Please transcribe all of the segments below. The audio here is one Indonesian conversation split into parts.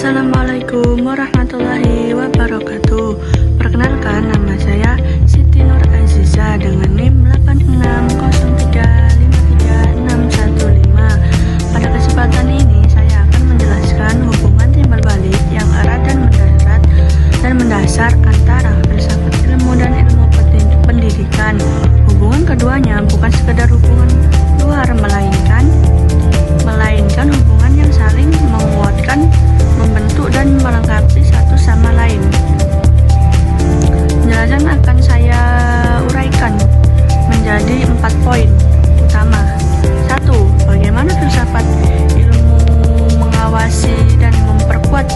Assalamualaikum warahmatullahi wabarakatuh. Perkenalkan, nama saya Siti Nur Aziza dengan NIM 86035356115. Pada kesempatan ini saya akan menjelaskan hubungan timbal balik yang erat dan mendasar antara filsafat ilmu dan ilmu pendidikan. Hubungan keduanya bukan sekedar hubungan luar, melainkan hubungan yang saling menguatkan, membentuk dan melengkapi satu sama lain. Penjelasan akan saya uraikan menjadi 4 poin utama. 1. Bagaimana filsafat ilmu mengawasi dan memperkuat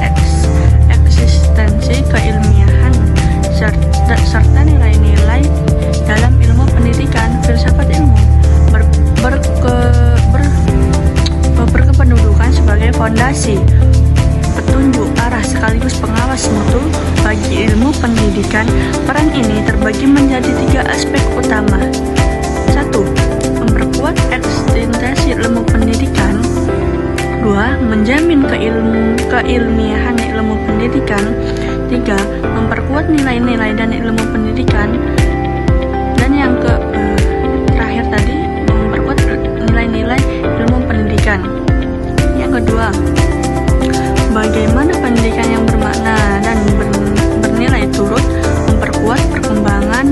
eksistensi keilmiahan serta nilai-nilai dalam ilmu pendidikan. Filsafat ilmu berkependudukan sebagai fondasi, petunjuk arah sekaligus pengawas mutu bagi ilmu pendidikan. Peran ini terbagi menjadi 3 aspek utama. 1. Memperkuat eksistensi ilmu pendidikan. 2. Menjamin keilmiahan ilmu pendidikan. 3. Memperkuat nilai-nilai dan ilmu pendidikan. Dan yang terakhir tadi, memperkuat nilai-nilai ilmu pendidikan. Yang kedua, bagaimana pendidikan yang bermakna dan bernilai turut memperkuat perkembangan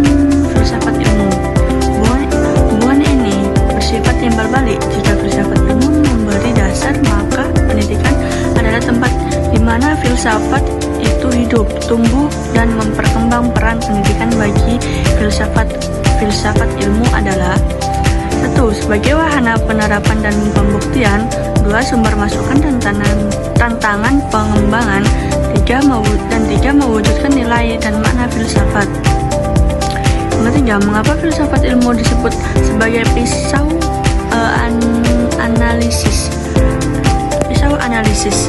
filsafat ilmu. Hubungan ini bersifat timbal balik. Jika filsafat ilmu memberi dasar, maka pendidikan adalah tempat di mana filsafat itu hidup, tumbuh, dan memperkembang. Peran pendidikan bagi filsafat ilmu adalah: 1. Sebagai wahana penerapan dan pembuktian. 2. Sumber masukan dan tantangan pengembangan. 3. Mewujudkan nilai dan makna filsafat. Yang ketiga, mengapa filsafat ilmu disebut sebagai pisau analisis,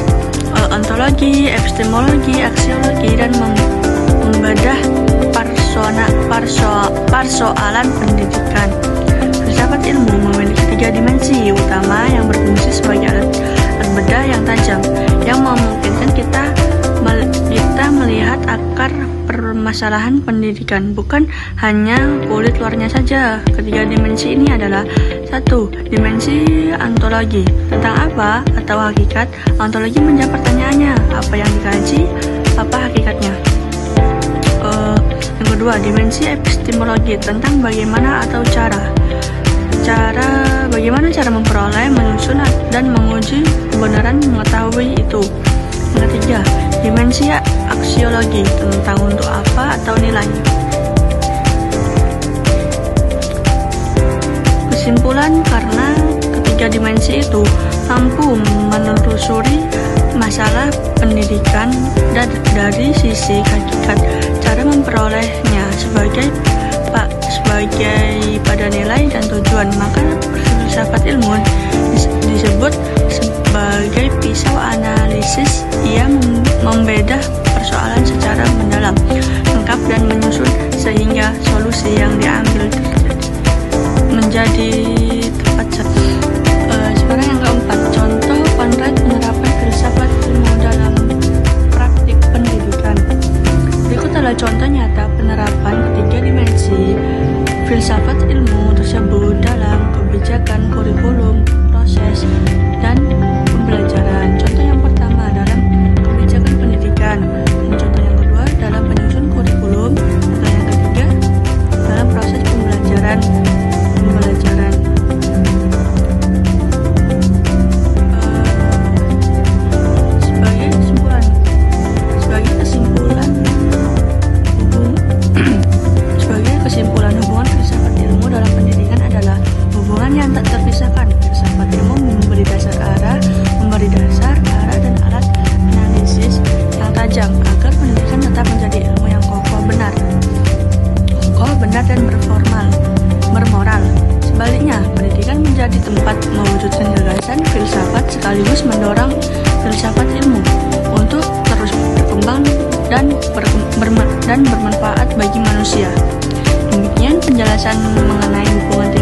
ontologi, epistemologi, aksiologi, dan membedah persoalan pendidikan. Filsafat ilmu memiliki 3 dimensi utama yang berfungsi sebagai alat bedah yang tajam, yang memungkinkan kita melihat akar permasalahan pendidikan, bukan hanya kulit luarnya saja. Ketiga dimensi ini adalah: 1. Dimensi ontologi, tentang apa atau hakikat. Ontologi menjawab pertanyaannya, apa yang dikaji, apa hakikatnya. Yang kedua, dimensi epistemologi, tentang bagaimana atau bagaimana cara memperoleh, menyusun, dan menguji kebenaran mengetahui itu. Yang ketiga, dimensi aksiologi, tentang untuk apa atau nilai. Kesimpulan, karena ketiga dimensi itu mampu menelusuri masalah pendidikan dari sisi hakikat, cara memperolehnya sebagai pada nilai dan tujuan, maka filsafat ilmu disebut sebagai pisau analisis. Ia membedah persoalan secara mendalam, lengkap, dan menyusun sehingga solusi yang diambil menjadi tepat. Sekarang yang keempat, contoh konkret penerapan filsafat ilmu dalam praktik pendidikan. Berikut adalah contoh nyata penerapan ketiga dimensi filsafat ilmu tersebut dalam kebijakan kurikulum, proses, dan pembelajaran. Contoh yang pertama dalam kebijakan pendidikan, dan contoh yang kedua dalam penyusun kurikulum, dan yang ketiga dalam proses pembelajaran. Kesimpulan, hubungan filsafat ilmu dalam pendidikan adalah hubungan yang tak terpisahkan. Filsafat ilmu memberi dasar arah dan alat analisis yang tajam agar pendidikan tetap menjadi ilmu yang kokoh, benar dan bermoral. Sebaliknya, pendidikan menjadi tempat mewujudkan gagasan filsafat sekaligus mendorong filsafat ilmu untuk terus berkembang dan bermanfaat bagi manusia. Demikian penjelasan mengenai hubungan